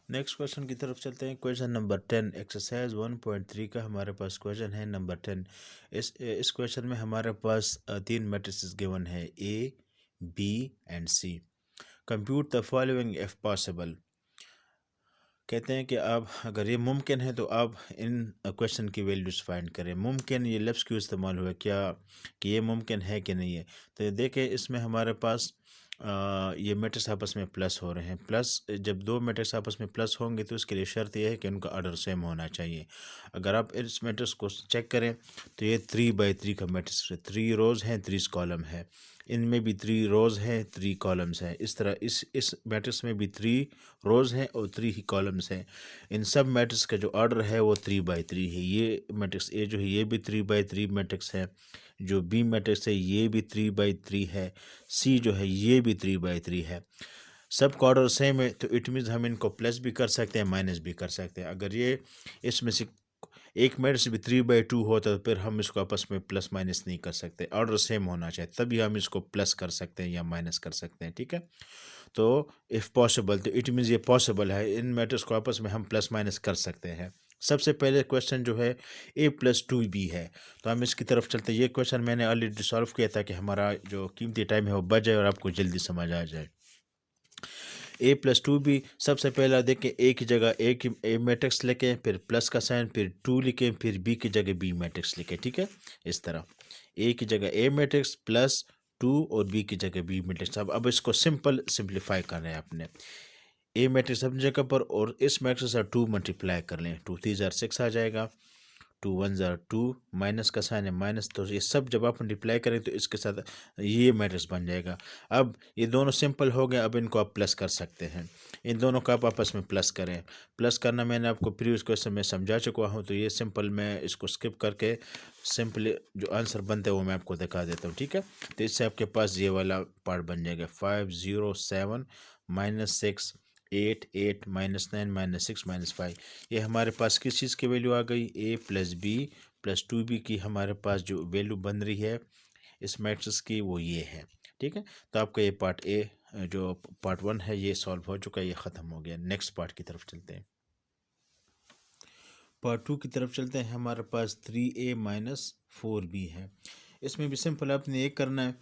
Next question की तरफ चलते हैं। क्वेश्चन नंबर 10 एक्सरसाइज 1.3 का हमारे पास क्वेश्चन है नंबर 10। इस क्वेश्चन में हमारे पास तीन मैट्रिसेस गिवन है A, B and C. Compute the following if possible. कहते हैं कि आप अगर ये मुमकिन है तो आप इन क्वेश्चन की वैल्यूज फाइंड करें। मुमकिन ये लफ्ज़ क्यों इस्तेमाल हुआ, क्या कि ये मुमकिन है कि नहीं है। तो देखें इसमें हमारे पास ये मैट्रिक्स आपस में प्लस हो रहे हैं। प्लस जब दो मैट्रिक्स आपस में प्लस होंगे तो इसके लिए शर्त यह है कि उनका ऑर्डर सेम होना चाहिए। अगर आप इस मैट्रिक्स को चेक करें तो ये 3 बाई 3 का मैट्रिक्स है। 3 रोज़ हैं, 3 कॉलम है। इनमें भी 3 रोज़ हैं, 3 कॉलम्स हैं। इस तरह इस मैट्रिक्स में भी 3 रोज़ हैं और 3 ही कॉलम्स हैं। इन सब मैट्रिक्स का जो ऑर्डर है वो 3 बाई 3 है। ये मैट्रिक्स ए जो है ये भी 3 बाई 3 मैट्रिक्स है। जो बी मैट्रिक्स है ये भी 3 बाई 3 है। सी जो है ये भी 3 बाई 3 है। सब का ऑर्डर सेम है तो इट मीन्स हम इनको प्लस भी कर सकते हैं, माइनस भी कर सकते हैं। अगर ये इसमें से एक मैट्रिक्स भी 3 बाई 2 होता है तो फिर हम इसको आपस में प्लस माइनस नहीं कर सकते। ऑर्डर सेम होना चाहिए तभी हम इसको प्लस कर सकते हैं या माइनस कर सकते हैं। ठीक है, तो इफ़ पॉसिबल तो इट मीन्स ये पॉसिबल है, इन मैट्रिक्स को आपस में हम प्लस माइनस कर सकते हैं। सबसे पहले क्वेश्चन जो है a+2b है, तो हम इसकी तरफ चलते हैं। ये क्वेश्चन मैंने ऑलरेडी सॉल्व किया था कि हमारा जो कीमती टाइम है वो बच जाए और आपको जल्दी समझ आ जाए। a+2b सबसे पहला देखें, ए की जगह ए मैट्रिक्स लिखें, फिर प्लस का साइन, फिर 2 लिखें, फिर बी की जगह बी मैट्रिक्स लिखें। ठीक है, इस तरह ए की जगह ए मैट्रिक्स प्लस 2 और बी की जगह बी मैट्रिक्स। अब इसको सिंप्लीफाई करना है आपने। ए मैट्रिक्स अपनी जगह पर और इस मैट्रिक्स से 2 मल्टीप्लाई कर लें। 2×3 = 6 आ जाएगा। 2×1 = 2, माइनस का साइन है माइनस, तो ये सब जब आप मल्टीप्लाई करें तो इसके साथ ये मैट्रिक्स बन जाएगा। अब ये दोनों सिंपल हो गए, अब इनको आप प्लस कर सकते हैं। इन दोनों का आप आपस में प्लस करें। प्लस करना मैंने आपको प्रीवियस क्वेश्चन में समझा चुका हूँ, तो ये सिंपल मैं इसको स्किप करके सिंपली जो आंसर बनता है वो मैं आपको दिखा देता हूँ। ठीक है, तो इससे आपके पास ये वाला पार्ट बन जाएगा। 507 -6 8 8 -9 -6 -5। ये हमारे पास किस चीज़ की वैल्यू आ गई, a+b+2b की हमारे पास जो वैल्यू बन रही है इस मैट्रिक्स की वो ये है। ठीक है, तो आपका ये पार्ट ए जो पार्ट 1 है ये सॉल्व हो चुका है, ये ख़त्म हो गया। नेक्स्ट पार्ट की तरफ चलते हैं। पार्ट 2 की तरफ चलते हैं। हमारे पास 3a-4b है। इसमें भी सिंपल आपने एक करना है,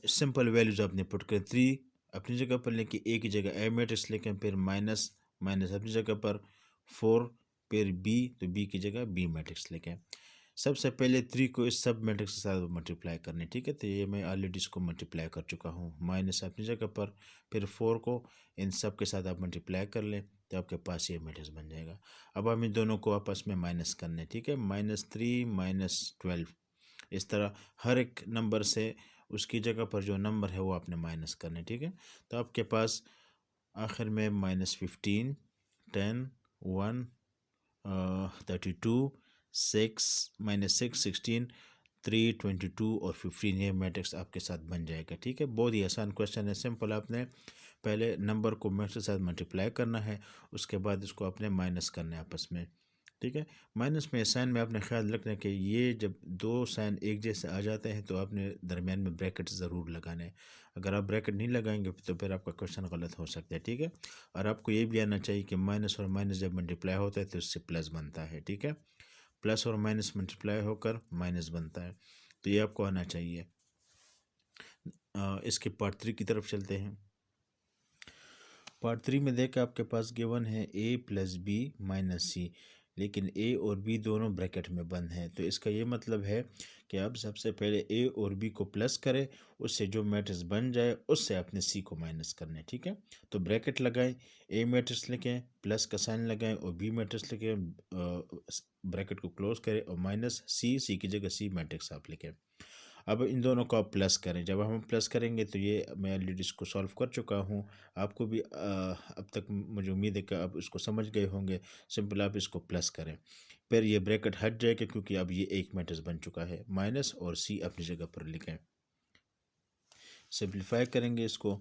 सिंपल वैल्यूज आपने पुट करें। 3 अपनी जगह पर लेके ए की जगह ए मैट्रिक्स लेकें, फिर माइनस माइनस अपनी जगह पर 4, फिर बी तो बी की जगह बी मैट्रिक्स लेकें। सबसे पहले 3 को इस सब मैट्रिक्स के साथ मल्टीप्लाई करने। ठीक है, तो ये मैं ऑलरेडी इसको मल्टीप्लाई कर चुका हूँ। माइनस अपनी जगह पर, फिर 4 को इन सब के साथ आप मल्टीप्लाई कर लें तो आपके पास ये मैट्रिक्स बन जाएगा। अब हम इन दोनों को आपस में माइनस करने। ठीक है, -3 -12 इस तरह हर एक नंबर से उसकी जगह पर जो नंबर है वो आपने माइनस करने। ठीक है, तो आपके पास आखिर में -15 10 1 32 6 -6 16 3 22 और 15 ये मैट्रिक्स आपके साथ बन जाएगा। ठीक है, बहुत ही आसान क्वेश्चन है। सिंपल आपने पहले नंबर को मैट्रिक्स के साथ मल्टीप्लाई करना है, उसके बाद इसको आपने माइनस करना है आपस में। ठीक है, माइनस में साइन में आपने ख्याल रखना है कि ये जब दो साइन एक जैसे आ जाते हैं तो आपने दरमियान में ब्रैकेट ज़रूर लगाने हैं। अगर आप ब्रैकेट नहीं लगाएंगे तो फिर आपका क्वेश्चन गलत हो सकता है। ठीक है, और आपको ये भी आना चाहिए कि माइनस और माइनस जब मल्टीप्लाई होता है तो उससे प्लस बनता है। ठीक है, प्लस और माइनस मल्टीप्लाई होकर माइनस बनता है, तो ये आपको आना चाहिए। इसके पार्ट 3 की तरफ चलते हैं। पार्ट 3 में देखा आपके पास गिवन है a+b-c, लेकिन a और b दोनों ब्रैकेट में बंद हैं। तो इसका ये मतलब है कि आप सबसे पहले a और b को प्लस करें, उससे जो मैट्रिक्स बन जाए उससे आपने c को माइनस करना है। ठीक है, तो ब्रैकेट लगाएं, a मैट्रिक्स लिखें, प्लस का साइन लगाएं और b मैट्रिक्स लिखें, ब्रैकेट को क्लोज करें और माइनस c की जगह c मैट्रिक्स आप लिखें। अब इन दोनों को आप प्लस करें। जब हम प्लस करेंगे तो ये मैं ऑलरेडी इसको सॉल्व कर चुका हूँ। आपको भी अब तक मुझे उम्मीद है कि आप इसको समझ गए होंगे। सिंपल आप इसको प्लस करें, फिर ये ब्रैकेट हट जाएगा क्योंकि अब ये एक मैट्रिक्स बन चुका है। माइनस और सी अपनी जगह पर लिखें, सिंप्लीफाई करेंगे इसको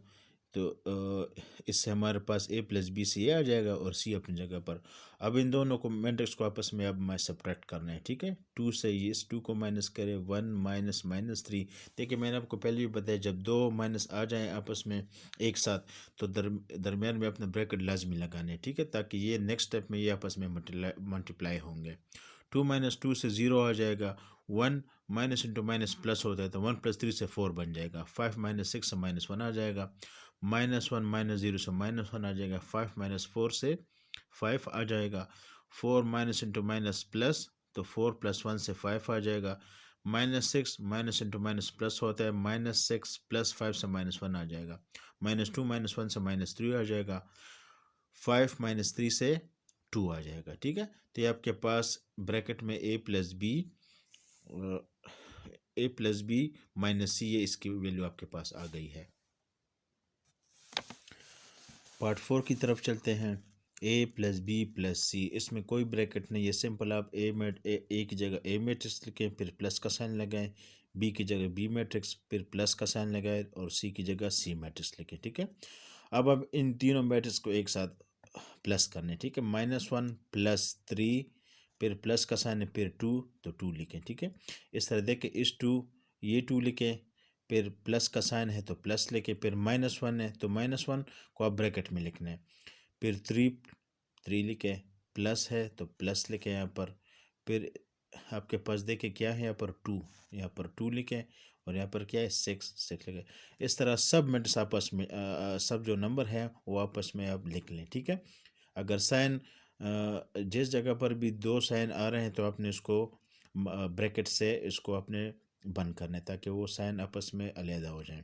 तो इससे हमारे पास ए प्लस बी सी ए आ जाएगा और सी अपनी जगह पर। अब इन दोनों को मैट्रिक्स को आपस में अब मैं सब्ट्रैक्ट करना है, ठीक है। 2 से ये इस 2 को माइनस करें, 1 माइनस -3। देखिए मैंने आपको पहले भी बताया, जब दो माइनस आ जाएं आपस में एक साथ, तो दरमियान में अपना ब्रैकेट लाजमी लगाने हैं, ठीक है, ताकि ये नेक्स्ट स्टेप में ये आपस में मल्टीप्लाई होंगे। 2 माइनस 2 से 0 आ जाएगा। 1 माइनस इंटू माइनस प्लस होता है, तो 1 प्लस 3 से 4 बन जाएगा। 5 माइनस 6 से -1 आ जाएगा। -1 माइनस 0 से -1 आ जाएगा। 5 माइनस 4 से 5 आ जाएगा। 4 माइनस इंटू माइनस प्लस, तो 4 प्लस 1 से 5 आ जाएगा। -6 माइनस इंटू माइनस प्लस होता है, -6 प्लस 5 से -1 आ जाएगा। -2 माइनस 1 से -3 आ जाएगा। 5 माइनस 3 से 2 आ जाएगा, ठीक है। तो ये आपके पास ब्रैकेट में ए प्लस बी माइनस सी, ये इसकी वैल्यू आपके पास आ गई है। पार्ट 4 की तरफ चलते हैं। ए प्लस बी प्लस सी, इसमें कोई ब्रैकेट नहीं है, सिंपल आप ए की जगह ए मैट्रिक्स लिखें, फिर प्लस का साइन लगाएं, बी की जगह बी मैट्रिक्स, फिर प्लस का साइन लगाएं और सी की जगह सी मैट्रिक्स लिखें, ठीक है। अब इन तीनों मैट्रिक्स को एक साथ प्लस करने, ठीक है। -1 प्लस 3, फिर प्लस का साइन है, फिर 2, तो 2 लिखें, ठीक है। इस तरह देखें, इस 2 ये 2 लिखें, फिर प्लस का साइन है तो प्लस लेके, फिर -1 है तो -1 को आप ब्रैकेट में लिखना है, फिर 3 लिखे, प्लस है तो प्लस लिखे यहाँ पर, फिर आपके पास देखे क्या है यहाँ पर 2, यहाँ पर 2 लिखे, और यहाँ पर क्या है 6 लिखे। इस तरह सब मैट्रिक्स आपस में सब जो नंबर है वो आपस में आप लिख लें, ठीक है। अगर साइन जिस जगह पर भी 2 साइन आ रहे हैं तो आपने इसको ब्रैकेट से इसको आपने बंद करना है, ताकि वो साइन आपस में अलहदा हो जाएं।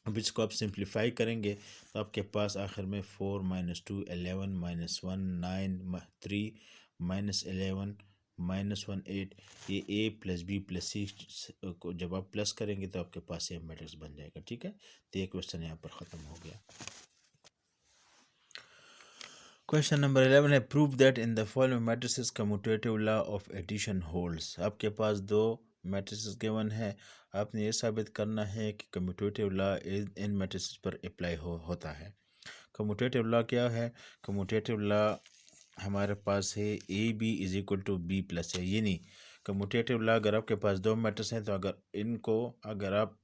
अब इसको आप सिंप्लीफाई करेंगे तो आपके पास आखिर में 4 माइनस 2 11 -1 9 3 -11 -1 8, ये ए प्लस बी प्लस सी को जब आप प्लस करेंगे तो आपके पास ये मैट्रिक्स बन जाएगा, ठीक है। तो ये क्वेश्चन यहाँ पर ख़त्म हो गया। क्वेश्चन नंबर 11 है, prove that in the following matrices commutative law of addition holds. आपके पास दो मैट्रिसेस गिवन है, आपने ये साबित करना है कि कम्यूटेटिव लॉ इन मैट्रिसेस पर अप्लाई होता है। कम्यूटेटिव लॉ क्या है? कम्यूटेटिव लॉ हमारे पास है A B is equal to B plus है, ये नहीं। कम्यूटेटिव लॉ अगर आपके पास दो मैट्रिक्स हैं तो अगर आप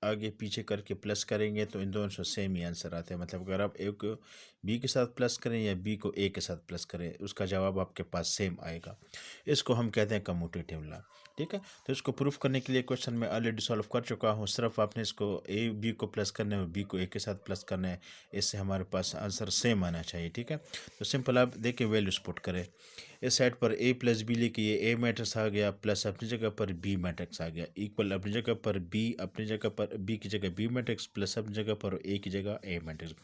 आगे पीछे करके प्लस करेंगे तो इन दोनों से सेम ही आंसर आता है। मतलब अगर आप ए को बी के साथ प्लस करें या बी को ए के साथ प्लस करें, उसका जवाब आपके पास सेम आएगा। इसको हम कहते हैं कम्यूटेटिव लॉ, ठीक है। तो इसको प्रूफ करने के लिए क्वेश्चन में ऑलरेडी सॉल्व कर चुका हूँ, सिर्फ आपने इसको ए बी को प्लस करना है और बी को ए के साथ प्लस करना है, इससे हमारे पास आंसर सेम आना चाहिए, ठीक है। तो सिंपल आप देखिए वैल्यूज पुट करें, इस साइड पर ए प्लस बी लिखे, ये ए मैट्रिक्स आ गया, प्लस अपनी जगह पर बी मैट्रिक्स आ गया, इक्वल अपनी जगह पर बी, अपनी जगह पर बी की जगह बी मैट्रिक्स, प्लस अपनी जगह पर ए की जगह ए मैट्रिक्स।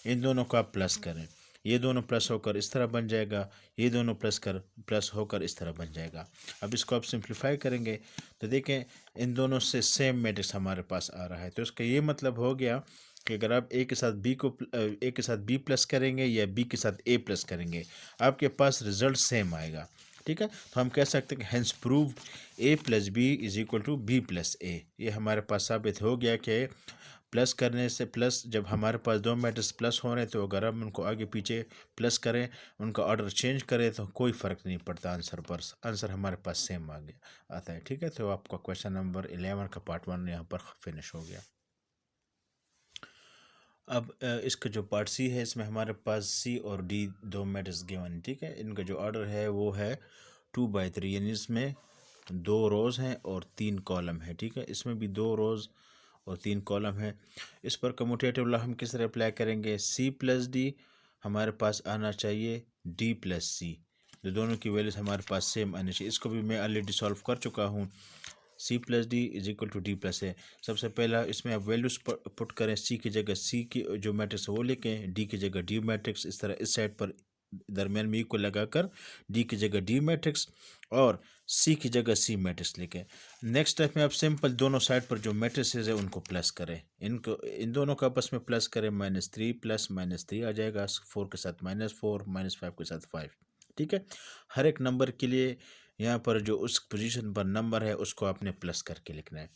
इन दोनों को आप प्लस करें, ये दोनों प्लस होकर इस तरह बन जाएगा, ये दोनों प्लस होकर इस तरह बन जाएगा। अब इसको आप सिंप्लीफाई करेंगे तो देखें इन दोनों से सेम मैट्रिक्स हमारे पास आ रहा है। तो इसका ये मतलब हो गया कि अगर आप ए के साथ बी प्लस करेंगे या बी के साथ ए प्लस करेंगे, आपके पास रिजल्ट सेम आएगा, ठीक है। तो हम कह सकते हैं कि hence prove A plus B is equal to B plus A. ये हमारे पास साबित हो गया कि प्लस करने से प्लस, जब हमारे पास दो मैट्रिक्स प्लस हो रहे हैं तो अगर हम उनको आगे पीछे प्लस करें, उनका ऑर्डर चेंज करें तो कोई फ़र्क नहीं पड़ता आंसर पर, आंसर हमारे पास सेम आता है, ठीक है। तो आपका क्वेश्चन नंबर 11 का पार्ट 1 यहाँ पर फिनिश हो गया। अब इसका जो पार्ट सी है, इसमें हमारे पास सी और डी दो मैट्रिक्स गिवन, ठीक है। इनका जो ऑर्डर है वो है 2/3, यानी इसमें 2 रोज़ हैं और 3 कॉलम है, ठीक है। इसमें भी 2 रोज़ और 3 कॉलम है। इस पर कम्यूटेटिव लॉ हम किस तरह अप्लाई करेंगे? सी प्लस डी हमारे पास आना चाहिए डी प्लस सी, जो दोनों की वैल्यूज हमारे पास सेम आनी चाहिए। इसको भी मैं ऑलरेडी सॉल्व कर चुका हूँ। C plus D is equal to D plus है। सबसे पहला इसमें आप वैल्यूज पुट करें, सी की जगह सी की जो मैट्रिक्स है वो लिखें, डी की जगह डी मैट्रिक्स, इस तरह इस साइड पर दरमियान में को लगाकर डी की जगह डी मैट्रिक्स और सी की जगह सी मैट्रिक्स लिखें। नेक्स्ट स्टेप में आप सिंपल दोनों साइड पर जो मैट्रिसेस है उनको प्लस करें, इन दोनों को आपस में प्लस करें, -3 प्लस -3 आ जाएगा, 4 के साथ -4, -5 के साथ 5, ठीक है। हर एक नंबर के लिए यहाँ पर जो उस पोजीशन पर नंबर है उसको आपने प्लस करके लिखना है।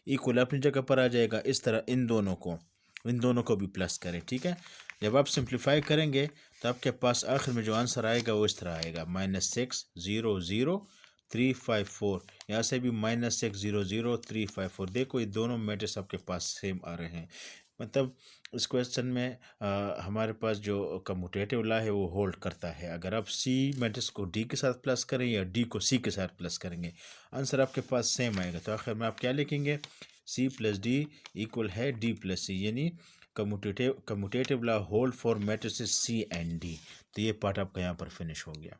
इक्वल अपनी जगह पर आ जाएगा। इस तरह इन दोनों को इन दोनों को भी प्लस करें, ठीक है। जब आप सिंप्लीफाई करेंगे तो आपके पास आखिर में जो आंसर आएगा वो इस तरह आएगा -600,354। यहाँ से भी -600,354। देखो ये दोनों मैट्रिक्स आपके पास सेम आ रहे हैं। मतलब इस क्वेश्चन में हमारे पास जो कम्यूटेटिव लॉ है वो होल्ड करता है। अगर आप सी मैट्रिक्स को डी के साथ प्लस करें या डी को सी के साथ प्लस करेंगे, आंसर आपके पास सेम आएगा। तो आखिर में आप क्या लिखेंगे, सी प्लस डी इक्वल है डी प्लस सी, यानी commutative law hold for matrices C and D. तो ये पार्ट आपका यहाँ पर फिनिश हो गया।